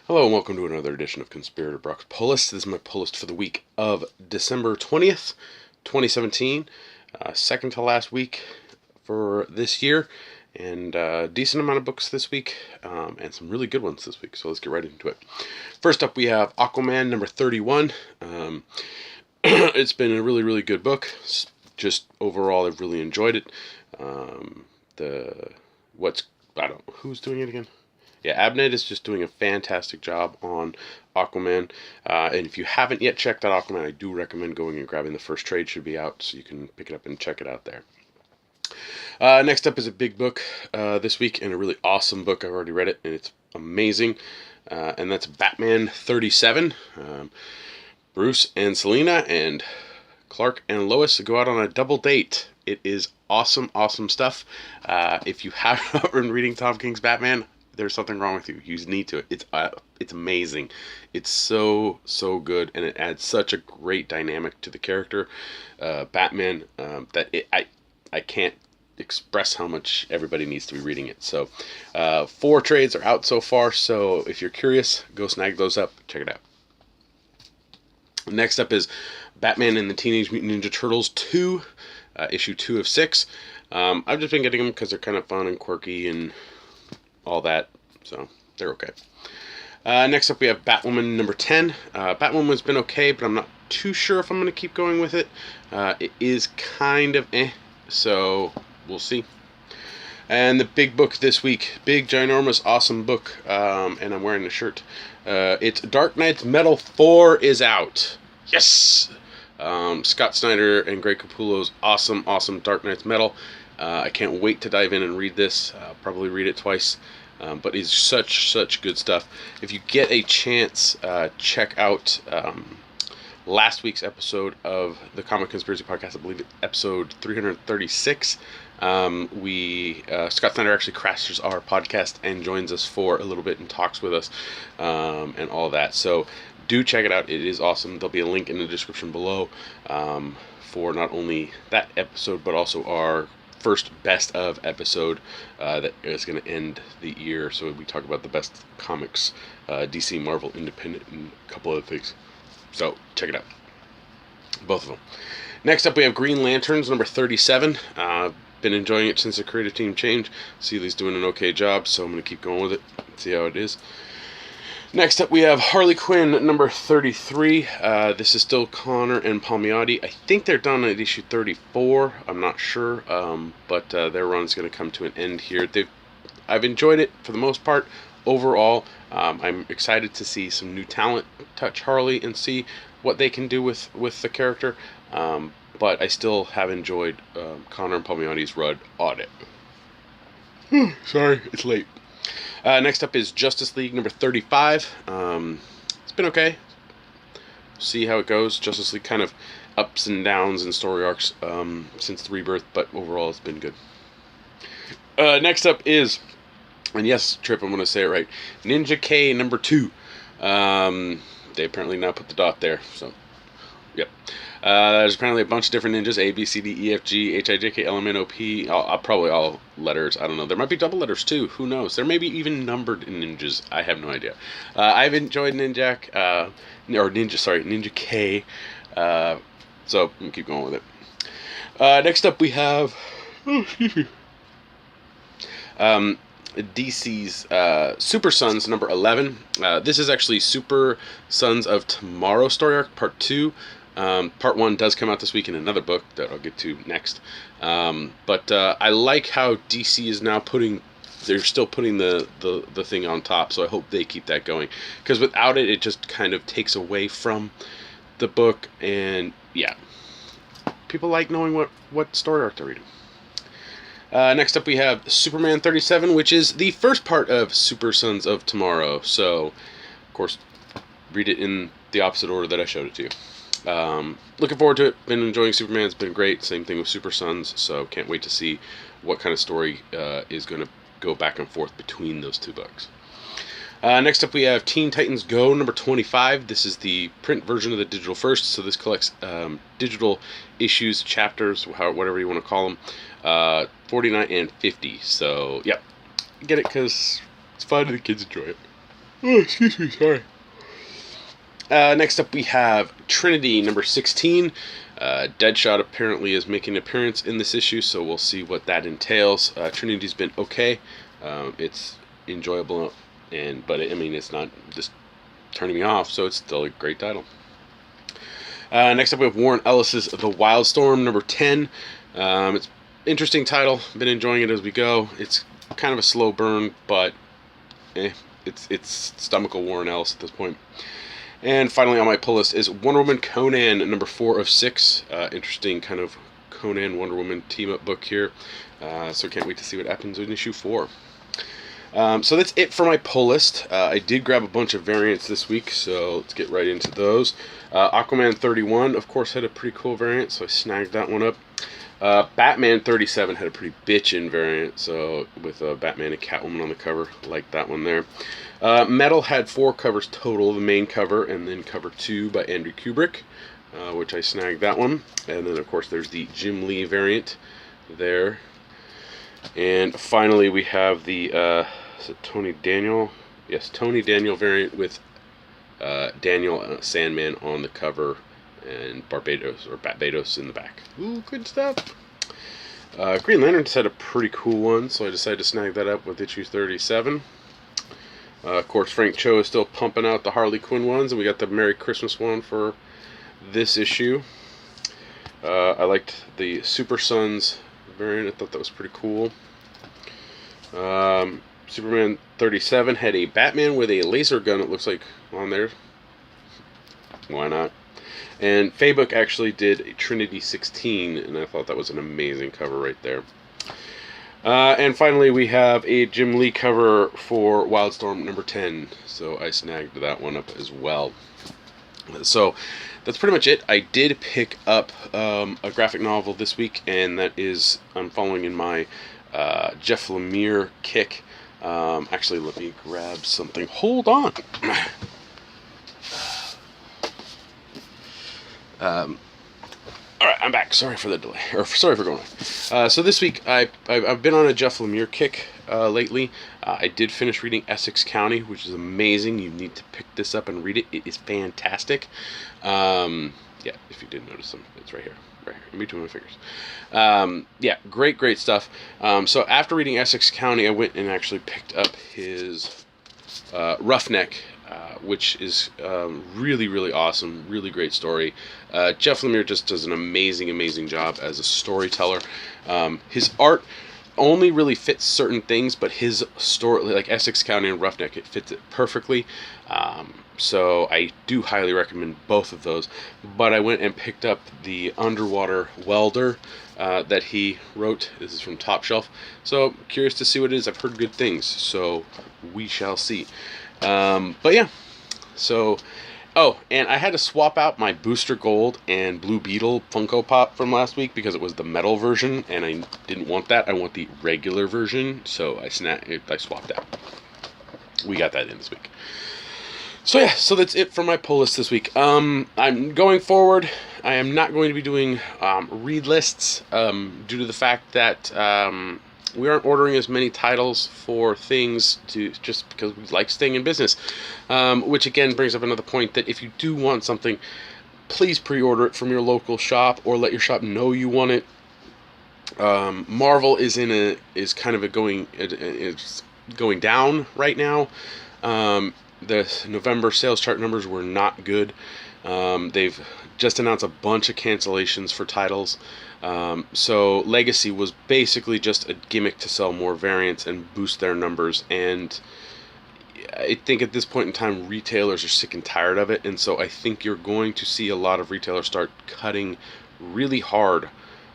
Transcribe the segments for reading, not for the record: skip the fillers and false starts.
Hello and welcome to another edition of Conspirator Brock's Pull List. This is my pull list for the week of December 20th, 2017. Second to last week for this year. And a decent amount of books this week. And some really good ones this week. So let's get right into it. First up we have Aquaman number 31. It's been a really, really good book. Just overall I've really enjoyed it. Who's doing it again? Yeah, Abnett is just doing a fantastic job on Aquaman. And if you haven't yet checked out Aquaman, I do recommend going and grabbing the first trade. Should be out, so you can pick it up and check it out there. Next up is a big book this week, and a really awesome book. I've already read it, and it's amazing. And that's Batman 37. Bruce and Selina and Clark and Lois go out on a double date. It is awesome, awesome stuff. If you haven't been reading Tom King's Batman, there's something wrong with you. You need to. It's amazing. It's so good, and it adds such a great dynamic to the character, Batman, I can't express how much everybody needs to be reading it. So, 4 trades are out so far. So if you're curious, go snag those up. Check it out. Next up is Batman and the Teenage Mutant Ninja Turtles 2, issue 2 of 6. I've just been getting them because they're kind of fun and quirky and all that, so they're okay. Next up we have Batwoman number 10. Batwoman's been okay, but I'm not too sure if I'm going to keep going with it. It is kind of so we'll see. And the big book this week, big, ginormous, awesome book, and I'm wearing the shirt. It's Dark Knight's Metal 4 is out. Yes! Scott Snyder and Greg Capullo's awesome Dark Knight's Metal. I can't wait to dive in and read this. I'll probably read it twice, but it's such good stuff. If you get a chance, check out last week's episode of the Comic Conspiracy Podcast. I believe it's episode 336. Scott Snyder actually crashes our podcast and joins us for a little bit and talks with us, and all that. So do check it out. It is awesome. There'll be a link in the description below for not only that episode, but also our first best of episode that is going to end the year. So we talk about the best comics, DC, Marvel, Independent, and a couple other things. So check it out. Both of them. Next up we have Green Lanterns number 37. Been enjoying it since the creative team changed. Seeley's doing an okay job, so I'm going to keep going with it. See how it is. Next up we have Harley Quinn number 33. This is still Connor and Palmiotti. I think they're done at issue 34. I'm not sure, but their run's going to come to an end here. I've enjoyed it for the most part. Overall, I'm excited to see some new talent touch Harley and see what they can do with the character. But I still have enjoyed Connor and Palmiotti's run on it. Sorry, it's late. Next up is Justice League number 35. It's been okay. See how it goes. Justice League kind of ups and downs in story arcs since the rebirth, but overall it's been good. Next up is, and yes, Trip, I'm going to say it right, Ninja K number 2. They apparently now put the dot there, so yep. There's apparently a bunch of different ninjas: A, B, C, D, E, F, G, H, I, J, K, L, M, N, O, P. Probably all letters. I don't know. There might be double letters too. Who knows? There may be even numbered ninjas. I have no idea. I've enjoyed Ninja K. So I'm gonna keep going with it. Next up we have DC's Super Sons number 11. This is actually Super Sons of Tomorrow story arc part 2. Part 1 does come out this week in another book that I'll get to next. But I like how DC is now they're still putting the thing on top, so I hope they keep that going. Because without it, it just kind of takes away from the book, and yeah. People like knowing what story arc they're reading. Next up we have Superman 37, which is the first part of Super Sons of Tomorrow. So, of course, read it in the opposite order that I showed it to you. Looking forward to it. Been enjoying Superman. It's been great. Same thing with Super Sons. So can't wait to see what kind of story is going to go back and forth between those two books. Next up we have Teen Titans Go number 25. This is the print version of the digital first. So this collects digital issues, chapters, whatever you want to call them. 49 and 50. So, yep. Get it because it's fun and the kids enjoy it. Oh, excuse me, sorry. Next up, we have Trinity number 16. Deadshot apparently is making an appearance in this issue, so we'll see what that entails. Trinity's been okay. It's enjoyable, but it's not just turning me off, so it's still a great title. Next up, we have Warren Ellis's The Wildstorm number 10. It's interesting title. Been enjoying it as we go. It's kind of a slow burn, but it's stomachable Warren Ellis at this point. And finally on my pull list is Wonder Woman Conan number 4 of 6. Interesting kind of Conan Wonder Woman team up book here. So can't wait to see what happens in issue 4. So that's it for my pull list. I did grab a bunch of variants this week, so let's get right into those. Aquaman 31, of course, had a pretty cool variant, so I snagged that one up. Batman 37 had a pretty bitchin' variant, so with Batman and Catwoman on the cover, like that one there. Metal had 4 covers total, the main cover, and then cover 2 by Andrew Kubrick, which I snagged that one. And then, of course, there's the Jim Lee variant there. And finally, we have the is it Tony Daniel? Yes, Tony Daniel variant with Daniel Sandman on the cover and Barbados in the back. Ooh, good stuff. Green Lantern just had a pretty cool one, so I decided to snag that up with issue 37. Of course, Frank Cho is still pumping out the Harley Quinn ones, and we got the Merry Christmas one for this issue. I liked the Super Sons variant. I thought that was pretty cool. Superman 37 had a Batman with a laser gun, it looks like, on there. Why not? And Faybook actually did a Trinity 16, and I thought that was an amazing cover right there. And finally, we have a Jim Lee cover for Wildstorm number 10, so I snagged that one up as well. So that's pretty much it. I did pick up a graphic novel this week, and that is, I'm following in my Jeff Lemire kick. Actually, let me grab something. Hold on. Alright, I'm back. Sorry for the delay. Or sorry for going on. So this week, I've been on a Jeff Lemire kick lately. I did finish reading Essex County, which is amazing. You need to pick this up and read it. It is fantastic. Yeah, if you didn't notice them, it's right here. Right here, in between my fingers. Yeah, great stuff. So after reading Essex County, I went and actually picked up his Roughneck, which is really awesome, really great story. Jeff Lemire just does an amazing job as a storyteller. His art only really fits certain things, but his story, like Essex County and Roughneck, it fits it perfectly. So I do highly recommend both of those. But I went and picked up the Underwater Welder that he wrote. This is from Top Shelf. So curious to see what it is. I've heard good things, so we shall see. But yeah, so, oh, and I had to swap out my Booster Gold and Blue Beetle Funko Pop from last week because it was the metal version, and I didn't want that. I want the regular version, so I swapped out. We got that in this week. So yeah, so that's it for my pull list this week. I'm going forward. I am not going to be doing read lists due to the fact that we aren't ordering as many titles for things just because we like staying in business. Which again brings up another point that if you do want something, please pre-order it from your local shop or let your shop know you want it. Marvel is going down right now. The November sales chart numbers were not good. They've just announced a bunch of cancellations for titles. So Legacy was basically just a gimmick to sell more variants and boost their numbers. And I think at this point in time, retailers are sick and tired of it. And so I think you're going to see a lot of retailers start cutting really hard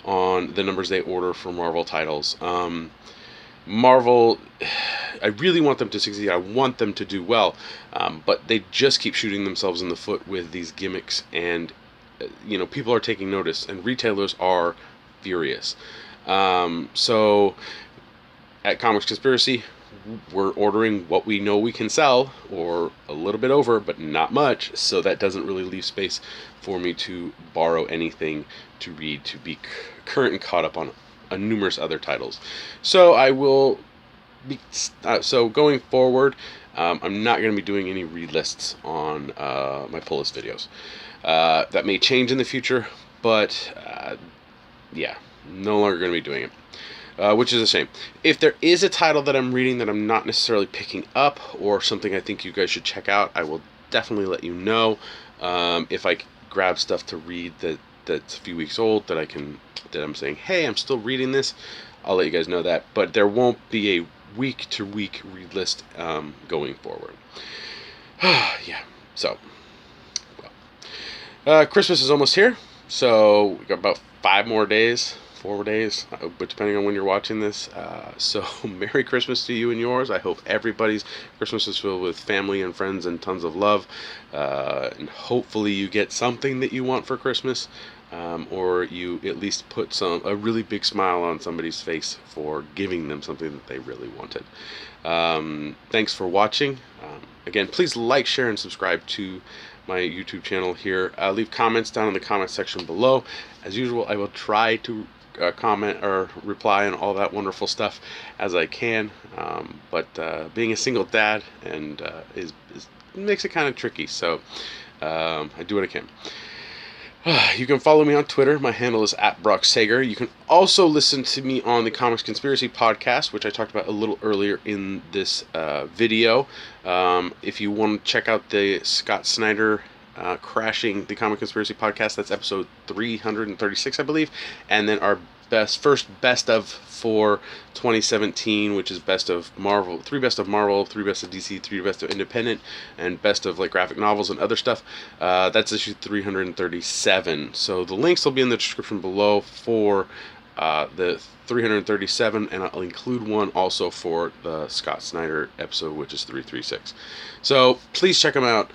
on the numbers they order for Marvel titles. Marvel, I really want them to succeed. I want them to do well, but they just keep shooting themselves in the foot with these gimmicks, and people are taking notice, and retailers are furious. So at Comics Conspiracy, we're ordering what we know we can sell, or a little bit over, but not much, so that doesn't really leave space for me to borrow anything to read, to be current and caught up on numerous other titles. So I will So going forward, I'm not going to be doing any read lists on my pull list videos. That may change in the future, but yeah, no longer going to be doing it, which is a shame. If there is a title that I'm reading that I'm not necessarily picking up, or something I think you guys should check out, I will definitely let you know. If I grab stuff to read that's a few weeks old that I'm saying, hey, I'm still reading this, I'll let you guys know that. But there won't be a week-to-week read list going forward. Yeah, so Christmas is almost here, so we got about 4 days, but depending on when you're watching this. So Merry Christmas to you and yours. I hope everybody's Christmas is filled with family and friends and tons of love. And hopefully you get something that you want for Christmas, or you at least put a really big smile on somebody's face for giving them something that they really wanted. Thanks for watching. Again, please like, share, and subscribe to my YouTube channel here. Leave comments down in the comment section below. As usual, I will try to comment or reply and all that wonderful stuff as I can. But being a single dad and makes it kind of tricky. So I do what I can. You can follow me on Twitter. My handle is @BrockSager. You can also listen to me on the Comics Conspiracy podcast, which I talked about a little earlier in this video. If you want to check out the Scott Snyder Crashing the Comic Conspiracy podcast, that's episode 336, I believe. And then our first best of for 2017, which is best of Marvel, 3 best of Marvel, 3 best of DC, 3 best of Independent, and best of like graphic novels and other stuff. That's issue 337. So the links will be in the description below for the 337, and I'll include one also for the Scott Snyder episode, which is 336. So please check them out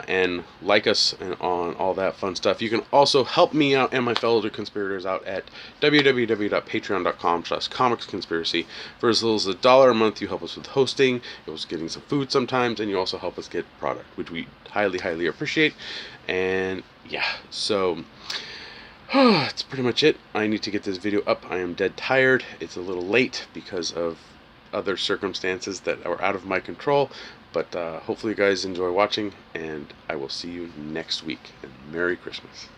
and like us and on all that fun stuff. You can also help me out and my fellow conspirators out at www.patreon.com/comicsconspiracy. For as little as $1 a month, you help us with hosting, you help us getting some food sometimes, and you also help us get product, which we highly, highly appreciate. And yeah, so that's pretty much it. I need to get this video up. I am dead tired. It's a little late because of other circumstances that are out of my control. But hopefully you guys enjoy watching, and I will see you next week. And Merry Christmas.